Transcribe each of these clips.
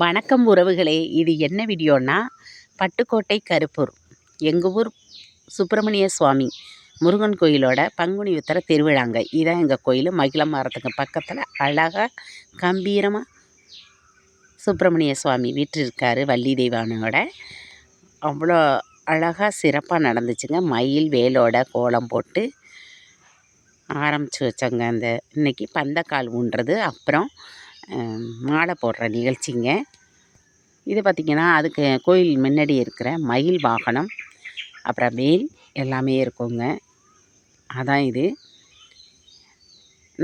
வணக்கம் உறவுகளே, இது என்ன வீடியோன்னா பட்டுக்கோட்டை கருப்பூர் எங்கள் ஊர் சுப்பிரமணிய சுவாமி முருகன் கோயிலோட பங்குனி உத்திர திருவிழாங்க. இதான் எங்கள் கோயில். மகிழமரத்துக்கு பக்கத்தில் அழகாக கம்பீரமாக சுப்பிரமணிய சுவாமி வீற்றிருக்காரு வள்ளி தெய்வானோட. அவ்வளோ அழகாக சிறப்பாக நடந்துச்சுங்க. மயில் வேலோட கோலம் போட்டு ஆரம்பித்து வச்சோங்க. அந்த இன்றைக்கி பந்தக்கால் ஊன்றது, அப்புறம் மாலை போடுற நிகழ்ச்சிங்க. இது பார்த்திங்கன்னா அதுக்கு கோயில் முன்னாடி இருக்கிற மயில் வாகனம், அப்புறம் வேல் எல்லாமே இருக்குங்க. அதான் இது.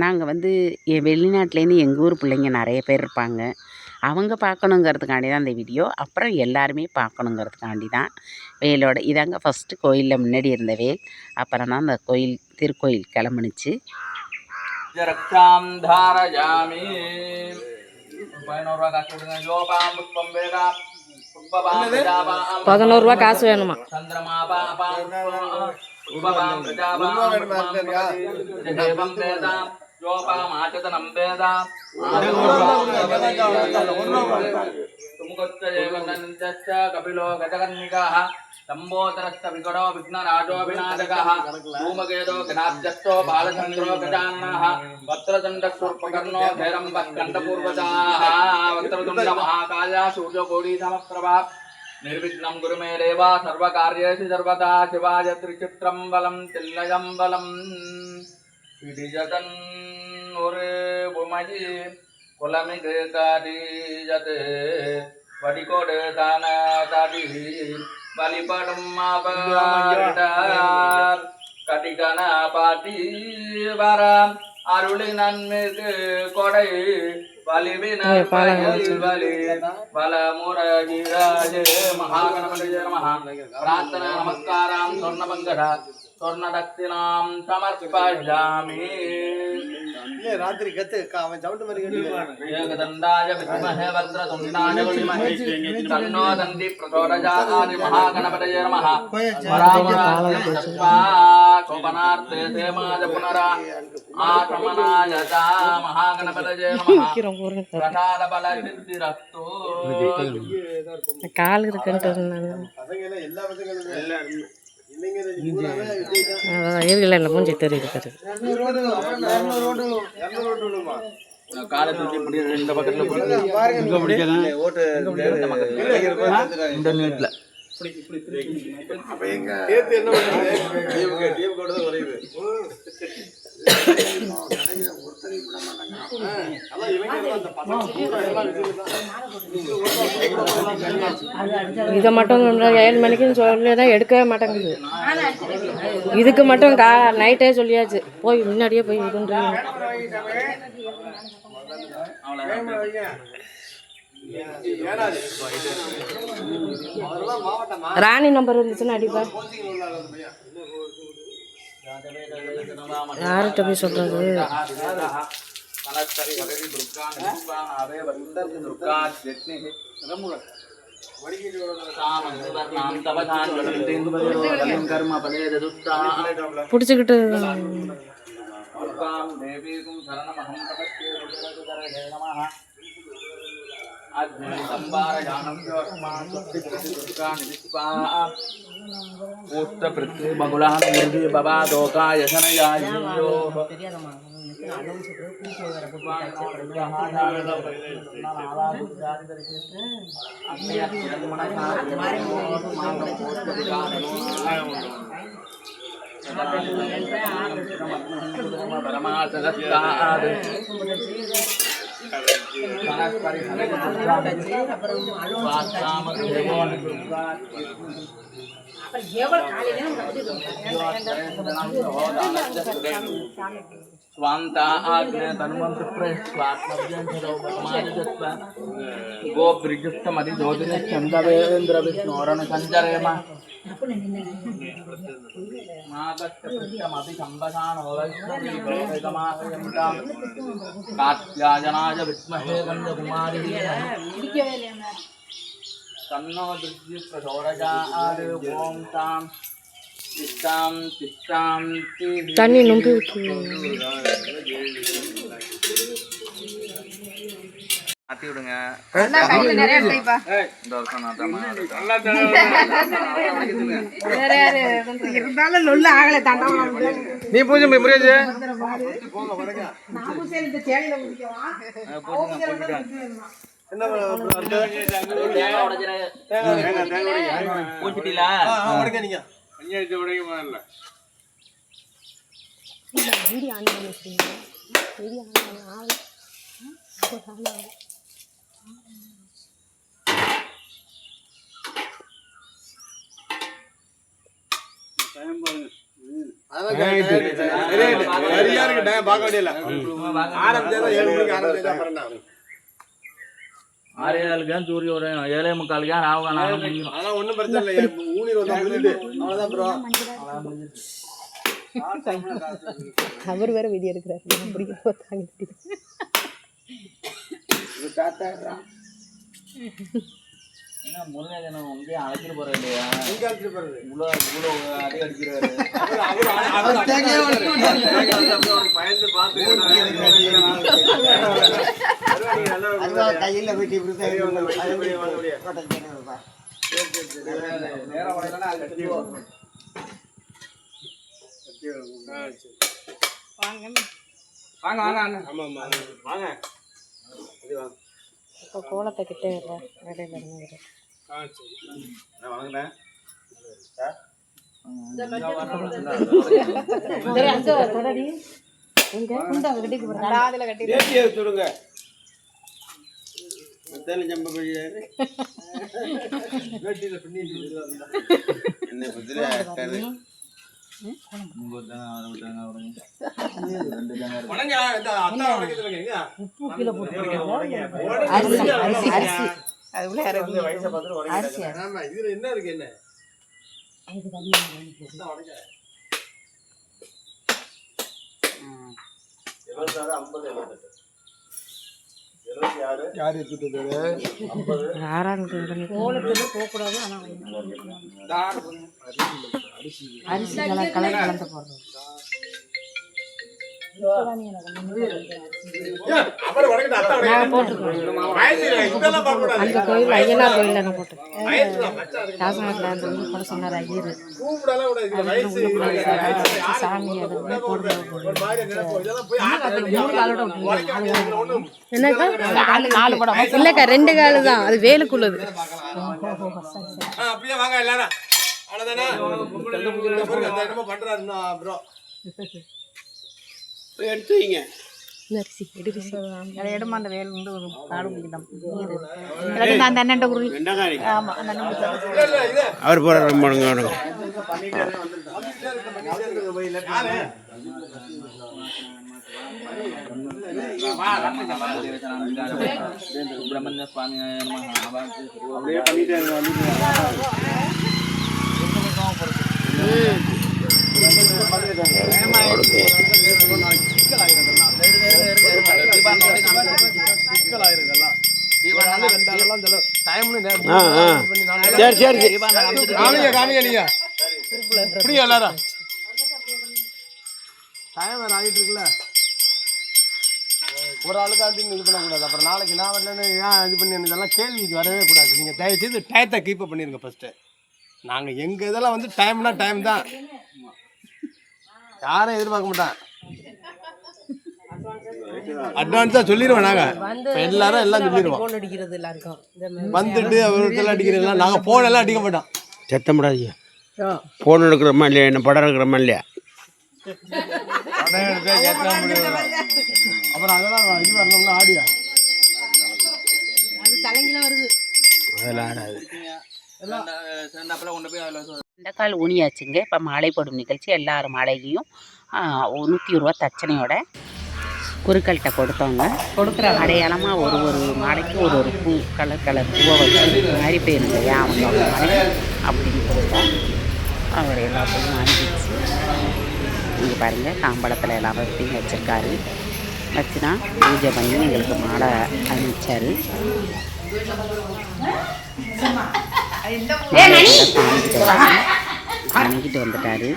நாங்கள் வெளிநாட்டிலேருந்து எங்கள் ஊர் பிள்ளைங்க நிறைய பேர் இருப்பாங்க. அவங்க பார்க்கணுங்கிறதுக்காண்டி தான் இந்த வீடியோ. அப்புறம் எல்லாருமே பார்க்கணுங்கிறதுக்காண்டி தான் வேலோட. இதாங்க ஃபஸ்ட்டு கோயிலில் முன்னாடி இருந்த வேல். அப்புறம் தான் அந்த கோயில் திருக்கோயில் கிளம்புனுச்சு. 11 ரூபா காசு வேணுமா? कपिलो गजकर्णिकाः संबोधरश्च विकटो विघ्नराजो विनाशकः धूमकेतो गणाब्जस्थो बालचन्द्रो गजाननः वक्रतुण्डशूर्पकर्णो भैरम्बस्कण्ठपूर्वजाः वक्रतुण्ड महाकाय सूर्यकोटिसमप्रभा निर्विघ्नं कुरु मे देव सर्वकार्येषु सर्वदा शिवाय त्रिचित्रं बलं तिल्लयं बलं विधिजतन् उरे भूमि कुलमिगे कादिजते वडिकोडे दाना कादि बलिपडं मापडार कटिकना पाटी वारा अरुळि नन्मिगे कोडै बलिविना बलि बलमुरगिराजे महागणपतये नमः प्रार्थना नमस्कारां स्वर्णमङ्गला स्वर्णदक्षिणां समर्पयामि रात्रि गते काव जावट मरी एकदंडाय विद्महे वक्रतुण्डाय धीमहि तन्नो दन्ति प्रचोदयात् महागणपतये नमः वरावराजस्वा शोभनार्थे सेमाय पुनरा आत्मनाय चा महागणपतये नमः प्रसाद बल सिद्धिरस्तु கால் இருக்குன்னு இல்லை மூஞ்சி தெரியுது. காலை தூக்கி இந்த பக்கத்துல இந்த நீட்ல இதை மட்டும் 7 மணிக்குன்னு சொல்லிதான் எடுக்கவே மாட்டேங்குது. இதுக்கு மட்டும் நைட்டே சொல்லியாச்சு, போய் முன்னாடியே போய் இதுன்றாங்க. ராணி நம்பர் இருந்துச்சுன்னா அடிப்பா. யார்கிட்ட போய் சொல்றது? பிடிச்சுக்கிட்டு स्वांता आग्ने तन्वंत स्वात्मज्ञ गो ब्रिजुक्त मदि जोदिने चंद्रवेंद्र विष्णुरण संजरेम मागच्छमपि संवसानो वैष्णवी भोगमाहयन्तां कात्यायनाय विद्महे गन्धकुमारी तन्नो दुर्जि प्रचोदयात् ओम तां தண்ணி நொம்பி விட்டு மாற்றி விடுங்க. நிறைய இருக்குப்பா. இந்த வருஷம் நான் தான் இருந்தாலும் நொல்ல ஆகலை தண்டவனம். நீ பூஜை போய் முறையாச்சு என்ன பூச்சிட்டீங்களா? உடைக்க நீங்க சரியா இருக்கு டைம் பார்க்க வேண்டியல ஆரம்பிச்சா 7 மணிக்கு ஆரம்பிச்சா பரண்டா 6:15 சூரிய உதயம் 7:45 ராவுகாலம் அதெல்லாம் ஒண்ணும் பிரச்சனை இல்லை ஊனி வந்தா முடிஞ்சுது அவ்வளவுதான் ப்ரோ அவர் வேற வீடியோ எடுக்கிறாரு பிடிக்க போத்தாங்க என்ன முருகன் உங்க அழைச்சிட்டு போறது இல்லையா? இங்க அழைச்சிட்டு போறது இவ்வளோ அடி அடிக்கிறாரு. பயந்து பார்த்து கையில் வெட்டி வாங்க வாங்க ஆமா வாங்க இப்போ கோலத்தை கிட்டே இடையில இருந்து வாங்கண்ணே சுடுங்க என்ன இருக்கு என்ன அரிசி கலர் கலந்து போடுறோம் அந்த கோயில் ஐயனார் கோயில் நான் போட்டேன் காசமாட்டில் போட சொன்னார் ஐயர் சாமி என்னக்கா 4 படம் இல்லக்கா 2 காலு தான் அது வேலுக்குள்ளது அப்படியே வாங்க எல்லாரும் அவ்வளவுதானே பண்றாரு ப்ரோ எடுத்து வைங்க இடமா அந்த வேல் வந்து காடு பிடிக்கலாம் நீர் அந்த அண்ணன் ஆமா அந்த அவர் போற ரொம்ப சுப்பிரமணிய சுவாமி அப்படியே பண்ணிட்டு சரி சரி காமிங்க நீங்க புரியும் எல்லாரும் டைம் வேற ஆகிட்டு இருக்குல்ல ஒரு ஆளுக்காண்டி இது பண்ணக்கூடாது அப்புறம் நாளைக்கு நான் வரலன்னு ஏன் இது பண்ணி இதெல்லாம் கேள்விக்கு வரவே கூடாது நீங்கள் தயவு செய்து டயத்தை கீப் அப் பண்ணிடுங்க ஃபஸ்ட்டு நாங்கள் எங்கள் இதெல்லாம் வந்து டைம்னா டைம் தான் யாரும் எதிர்பார்க்க மாட்டேன் அட்வான்ஸாக சொல்லிடுவோம் நாங்கள் எல்லாரும் எல்லாம் சொல்லிடுவோம் வந்துட்டு அவர்கிட்ட அடிக்கிறதெல்லாம் நாங்கள் ஃபோனெல்லாம் அடிக்க மாட்டோம் சத்தம் படாதீங்க ஃபோன் எடுக்கிறோமா இல்லையா என்ன படம் எடுக்கிறோமா இல்லையா படம் எடுக்க கேட்க முடியாது அப்புறம் அதெல்லாம் இது வரணும்னா ஆடியா அது தலைங்கில வருது அதெல்லாம் ஆடாது இந்த கால் ஊனியாச்சுங்க. இப்போ மாலை போடும் நிகழ்ச்சி எல்லாரும் மாலையும் 100 ரூபா தட்சணையோட குருக்கள்கிட்ட கொடுத்தவங்க கொடுக்குற அடையாளமாக ஒரு மாலைக்கு ஒரு பூ கலர் பூவை வச்சு மாறி போயிருங்க இல்லையா அவங்க மாலை அப்படின்னு கொடுத்தா அவர் எல்லா பூவும் வாங்கிடுச்சு. இங்கே பாருங்கள் தாம்பழத்தில் எல்லா வசதியும் வச்சுருக்காரு. வச்சுனா பூஜை பண்ணி எங்களுக்கு மாலை அனுப்பிச்சார். அணுகிட்டு வந்துட்டாரு.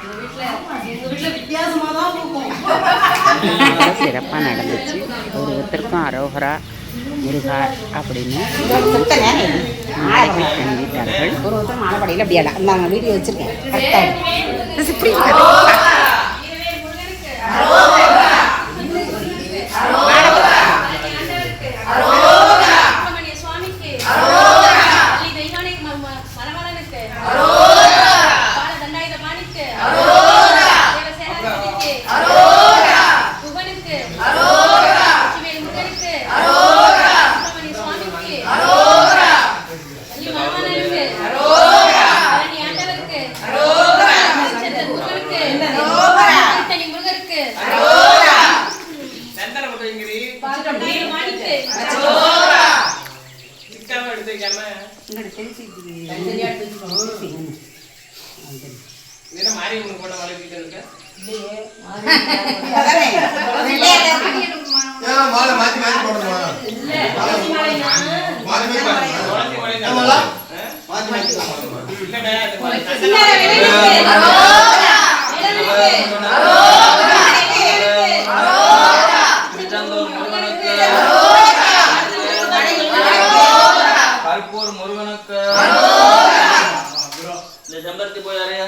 சிறப்பாக நடந்துச்சு. ஒருத்தருக்கும் அரோகரா முருகா அப்படின்னு மாலைகள் அணிவித்தார்கள். ஒருத்தர் மாலைப்படையில் அப்படியே நான் வீடியோ வச்சுருக்கேன் கருப்பூர் முருகனுக்கு செம்பருத்தி போய் யாரையா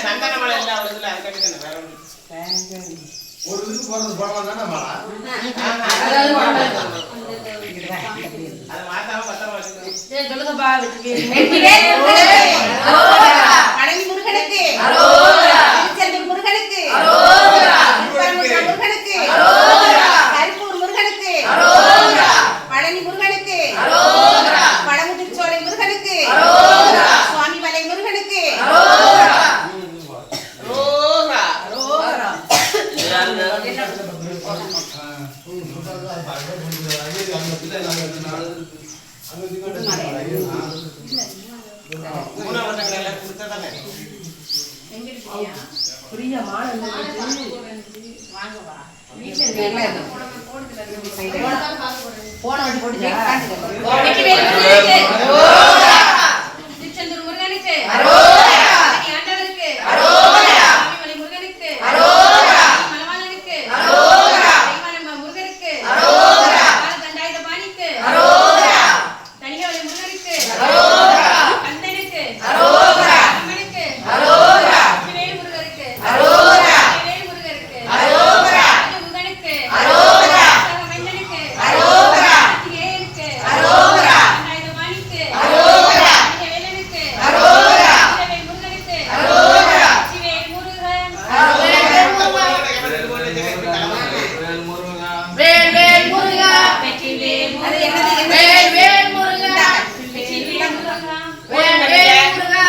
சந்தன மலை எல்லாம் வேற ஒரு இதுக்கு போறது போடலாம் தானே மாலா அது மாத்தாம பத்திரமா வச்சுக்கணும். சொல்லுங்கப்பா பழனி முருகனுக்கு திருச்செந்தூர் முருகனுக்கு முருகனுக்கு கருப்பூர் முருகனுக்கு பழனி முருகனுக்கு பழமுதிர்ச்சோலை முருகனுக்கு சுவாமிமலை முருகனுக்கு திருச்செந்தூர் முருகனுக்கு ஆண்டவருக்கு சுவாமிமலை முருகனுக்கு மலவாளனுக்கு முருகனுக்கு தண்டாயுத பாணிக்கு தனிகவலை முருகனுக்கு கந்தனுக்கு அம்மனுக்கு வேல் முருகருக்கு வேல் முருகருக்கு முருகனுக்கு மைந்தனுக்கு ஏனுக்கு தண்டாயுத பாணிக்கு வேலனுக்கு வேல் முருகனுக்கு சிவேல் முருகன் வேல் வேல் முருகா வெற்றி வேல் வேல் வேல் முருகா வெற்றி வேல் முருகா வேல் வேல் முருகா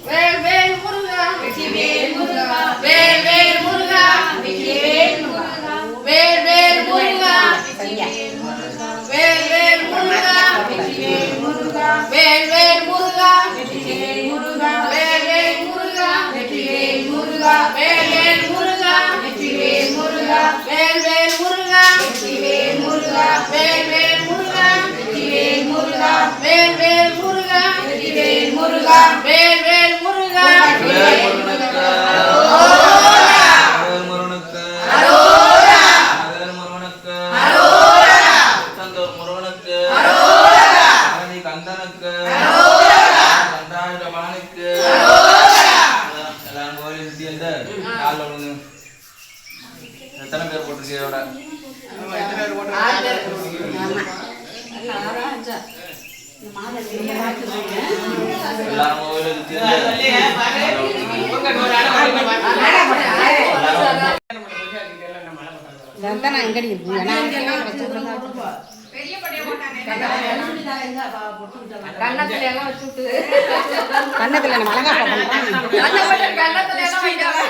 வேல் வேல் முருகா வெற்றி வேல் முருகா வேல் வேல் முருகா வெற்றி வேல் முருகா வேல் வேல் முருகா வெற்றி வேல் முருகா வேல் வேல் முருகா வெற்றி வேல் முருகா வேல் வேல் முருகா வெற்றி வேல் முருகா வேல் வேல் முருகா வெற்றி வேல் முருகா வேல் வேல் முருகா வெற்றி வேல் முருகா வேல் வேல் முருகா வெற்றி வேல் முருகா வேல் வேல் முருகா வெற்றி வேல் முருகா வேல் வேல் முருகா வெற்றி வேல் முருகா வேல் வேல் முருகா எத்தனை பேர் போட்டிருக்கீங்க எல்லாரும் எங்கடி இருக்கு கண்ணத்துல எல்லாம் வச்சுட்டு கண்ணத்துல நம்ம அழகா பார்க்கணும் கண்ணத்துல எல்லாம் வைக்காம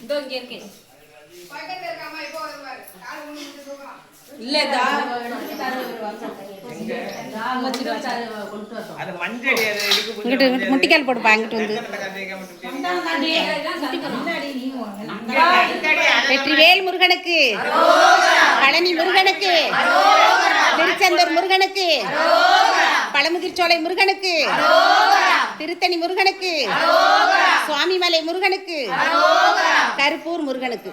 இதோ இங்க இருக்கு இல்லடா அது மஞ்சள் இங்கிட்டு முட்டிக்கால் போட்டுப்பா இங்கிட்டு வந்து வெற்றிவேல் முருகனுக்கு பழனி முருகனுக்கு திருச்செந்தூர் முருகனுக்கு பழமுதிர்ச்சோலை முருகனுக்கு திருத்தணி முருகனுக்கு சுவாமிமலை முருகனுக்கு கருப்பூர் முருகனுக்கு.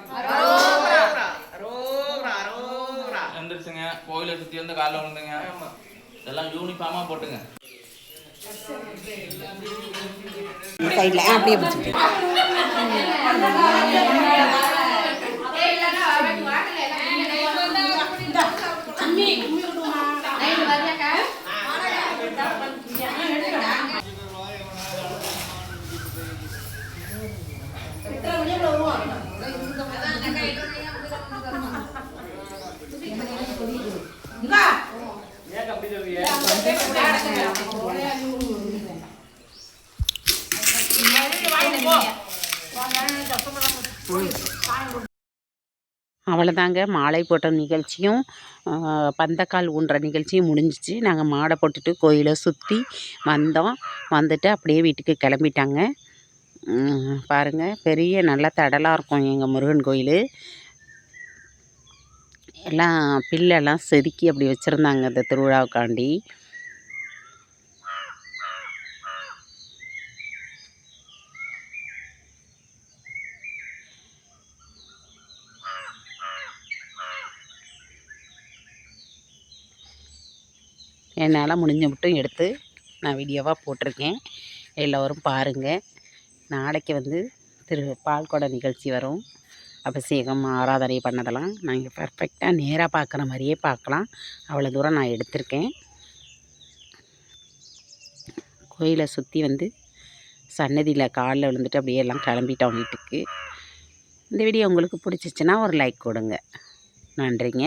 எந்திரிச்சுங்க, கோயிலை சுற்றி வந்து காலைல விழுந்துங்க. இதெல்லாம் யூனிஃபார்மாக போட்டுங்க. சைடில் அப்படியே பிடிச்சிட்டு அவ்வளோதாங்க. மாலை போட்ட நிகழ்ச்சியும் பந்தக்கால் ஊன்ற நிகழ்ச்சியும் முடிஞ்சிச்சு. நாங்கள் மாடை போட்டுட்டு கோயிலை சுற்றி வந்தோம். வந்துட்டு அப்படியே வீட்டுக்கு கிளம்பிட்டாங்க. பாருங்கள், பெரிய நல்ல தடலாக இருக்கும் எங்கள் முருகன் கோயில். எல்லாம் பில்லெல்லாம் செதுக்கி அப்படி வச்சுருந்தாங்க இந்த திருவிழாவுக்காண்டி. என்னால் முடிஞ்ச மட்டும் எடுத்து நான் வீடியோவாக போட்டிருக்கேன். எல்லோரும் பாருங்கள். நாளைக்கு வந்து பால்குட நிகழ்ச்சி வரும். அபிஷேகம் ஆராதனை பண்ணதெல்லாம் நாங்கள் பர்ஃபெக்டாக நேராக பார்க்குற மாதிரியே பார்க்கலாம். அவ்வளோ தூரம் நான் எடுத்திருக்கேன். கோயிலை சுற்றி வந்து சன்னதியில் காலில் விழுந்துட்டு அப்படியே எல்லாம் கிளம்பிட்டோம் வீட்டுக்கு. இந்த வீடியோ உங்களுக்கு பிடிச்சிச்சின்னா ஒரு லைக் கொடுங்க. நன்றிங்க.